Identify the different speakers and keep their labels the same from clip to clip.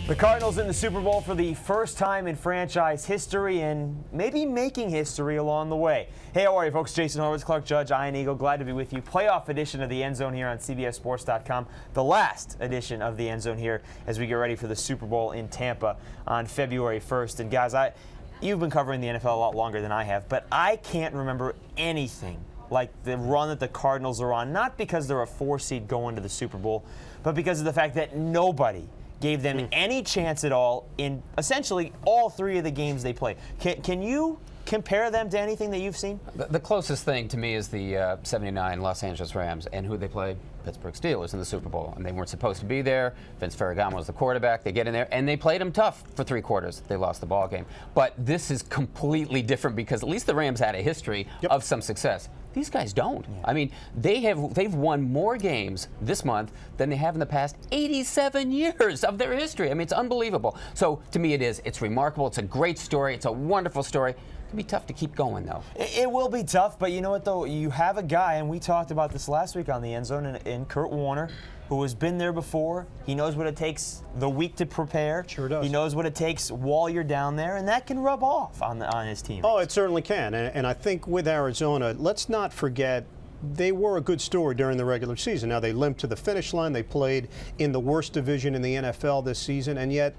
Speaker 1: The Cardinals in the Super Bowl for the first time in franchise history and maybe making history along the way. Hey, how are you, folks? Jason Horowitz, Clark Judge, Ian Eagle. Glad to be with you. Playoff edition of the Endzone here on CBSSports.com. The last edition of the Endzone here as we get ready for the Super Bowl in Tampa on February 1st. And guys, you've been covering the NFL a lot longer than I have, but I can't remember anything like the run that the Cardinals are on, not because they're a 4 seed going to the Super Bowl, but because of the fact that nobody gave them any chance at all in essentially all 3 of the games they played. Can you compare them to anything that you've seen?
Speaker 2: The closest thing to me is the 79 Los Angeles Rams and who they played, Pittsburgh Steelers in the Super Bowl. And they weren't supposed to be there. Vince Ferragamo was the quarterback. They get in there, and they played them tough for 3 quarters. They lost the ball game. But this is completely different because at least the Rams had a history of some success. These guys don't. Yeah. I mean, they've won more games this month than they have in the past 87 years of their history. I mean, it's unbelievable. So to me, it's remarkable. It's a great story. It's a wonderful story. It'll be tough to keep going, though.
Speaker 1: It will be tough, but you know what, though? You have a guy, and we talked about this last week on the Endzone, in Kurt Warner, who has been there before. He knows what it takes the week to prepare.
Speaker 3: Sure does.
Speaker 1: He knows what it takes while you're down there, and that can rub off on his team.
Speaker 3: Oh, it certainly can. And I think with Arizona, let's not forget they were a good story during the regular season. Now, they limped to the finish line. They played in the worst division in the NFL this season, and yet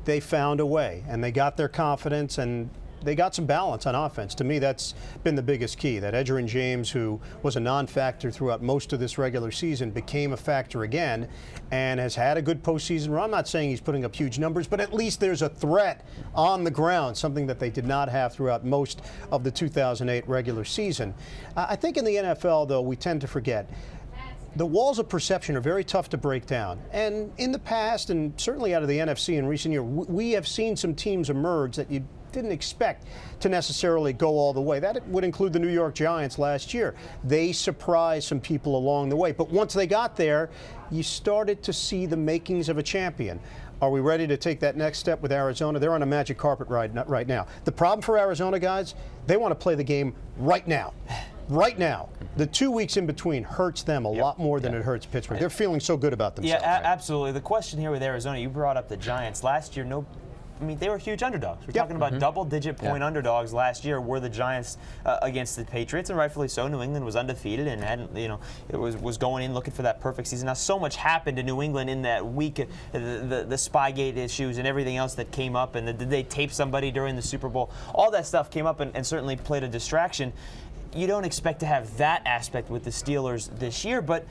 Speaker 3: they found a way, and they got their confidence, and they got some balance on offense. To me, that's been the biggest key, that EDGERRIN James, who was a non-factor throughout most of this regular season, became a factor again and has had a good postseason run. I'm not saying he's putting up huge numbers, but at least there's a threat on the ground, something that they did not have throughout most of the 2008 regular season. I think in the NFL, though, we tend to forget the walls of perception are very tough to break down. And in the past, and certainly out of the NFC in recent years, we have seen some teams emerge that you didn't expect to necessarily go all the way. That would include the New York Giants last year. They surprised some people along the way. But once they got there, you started to see the makings of a champion. Are we ready to take that next step with Arizona? They're on a magic carpet right now. The problem for Arizona, guys, they want to play the game right now. Right now. The 2 weeks in between hurts them a lot more than it hurts Pittsburgh. They're feeling so good about themselves.
Speaker 1: Yeah, absolutely. The question here with Arizona, you brought up the Giants. Last year, they were huge underdogs. We're talking about double-digit point underdogs last year were the Giants against the Patriots, and rightfully so. New England was undefeated and hadn't, it was going in looking for that perfect season. Now, so much happened to New England in that week, the Spygate issues and everything else that came up, and did they tape somebody during the Super Bowl? All that stuff came up and certainly played a distraction. You don't expect to have that aspect with the Steelers this year, but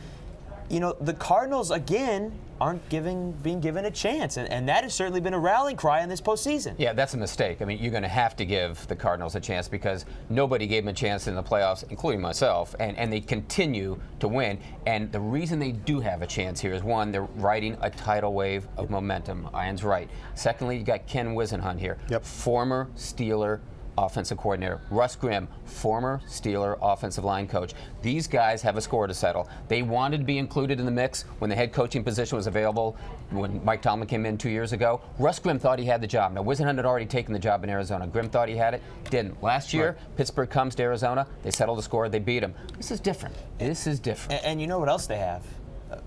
Speaker 1: the Cardinals, again, aren't being given a chance, and that has certainly been a rallying cry in this postseason.
Speaker 2: Yeah, that's a mistake. I mean, you're going to have to give the Cardinals a chance because nobody gave them a chance in the playoffs, including myself, and they continue to win. And the reason they do have a chance here is, one, they're riding a tidal wave of momentum. Ian's right. Secondly, you got Ken Whisenhunt here, former Steeler offensive coordinator. Russ Grimm, former Steeler offensive line coach. These guys have a score to settle. They wanted to be included in the mix when the head coaching position was available when Mike Tomlin came in 2 years ago. Russ Grimm thought he had the job. Now, Whisenhunt had already taken the job in Arizona. Grimm thought he had it, didn't. Last year, Pittsburgh comes to Arizona. They settle the score. They beat him. This is different. This is different.
Speaker 1: And you know what else they have?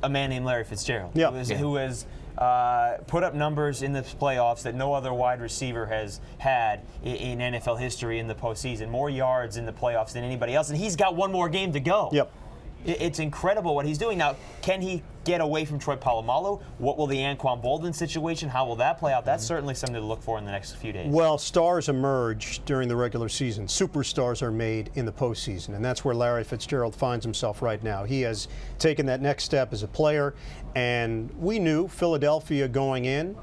Speaker 1: A man named Larry Fitzgerald, who has put up numbers in the playoffs that no other wide receiver has had in NFL history in the postseason. More yards in the playoffs than anybody else, and he's got one more game to go. It's incredible what he's doing. Now, can he get away from Troy Polamalu? What will the Anquan Boldin situation, how will that play out? That's certainly something to look for in the next few days.
Speaker 3: Well, stars emerge during the regular season. Superstars are made in the postseason, and that's where Larry Fitzgerald finds himself right now. He has taken that next step as a player, and we knew Philadelphia going in,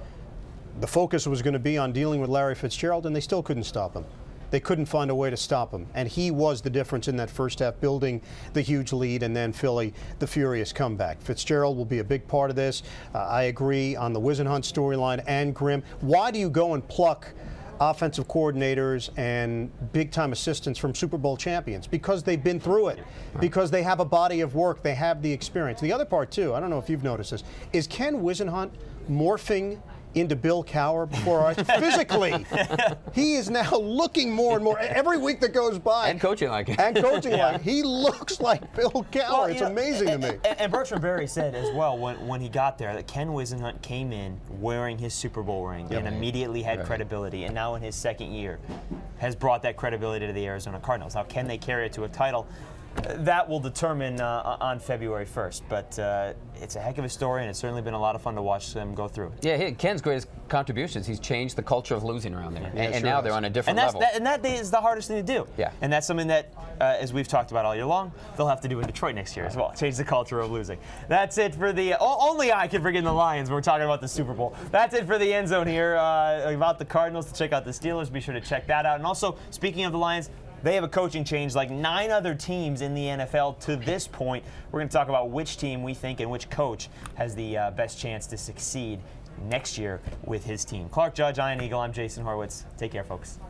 Speaker 3: the focus was going to be on dealing with Larry Fitzgerald, and they still couldn't stop him. They couldn't find a way to stop him. And he was the difference in that first half, building the huge lead, and then Philly, the furious comeback. Fitzgerald will be a big part of this. I agree on the Whisenhunt storyline and Grimm. Why do you go and pluck offensive coordinators and big-time assistants from Super Bowl champions? Because they've been through it. Because they have a body of work. They have the experience. The other part, too, I don't know if you've noticed this, is Ken Whisenhunt morphing into Bill Cowher before our eyes. Physically, he is now looking more and more every week that goes by.
Speaker 2: And coaching like it.
Speaker 3: And coaching like it. He looks like Bill Cowher.
Speaker 1: Well,
Speaker 3: it's amazing to me.
Speaker 1: And Bertram Berry said as well when he got there that Ken Wisenhunt came in wearing his Super Bowl ring and immediately had credibility, and now in his second year has brought that credibility to the Arizona Cardinals. Now, can they carry it to a title? That will determine on February 1st, but it's a heck of a story, and it's certainly been a lot of fun to watch them go through it.
Speaker 2: Yeah, Ken's greatest contributions, he's changed the culture of losing around there,
Speaker 3: Yeah,
Speaker 2: and
Speaker 3: sure
Speaker 2: now
Speaker 3: has.
Speaker 2: they're on a different
Speaker 1: And
Speaker 2: level.
Speaker 1: that is the hardest thing to do.
Speaker 2: Yeah.
Speaker 1: And that's something that, as we've talked about all year long, they'll have to do in Detroit next year as well. Change the culture of losing. That's it for the, only I can forget the Lions. We're talking about the Super Bowl. That's it for the End Zone here. About the Cardinals, to check out the Steelers, be sure to check that out. And also, speaking of the Lions, they have a coaching change like 9 other teams in the NFL to this point. We're going to talk about which team we think and which coach has the best chance to succeed next year with his team. Clark Judge, Ian Eagle, I'm Jason Horowitz. Take care, folks.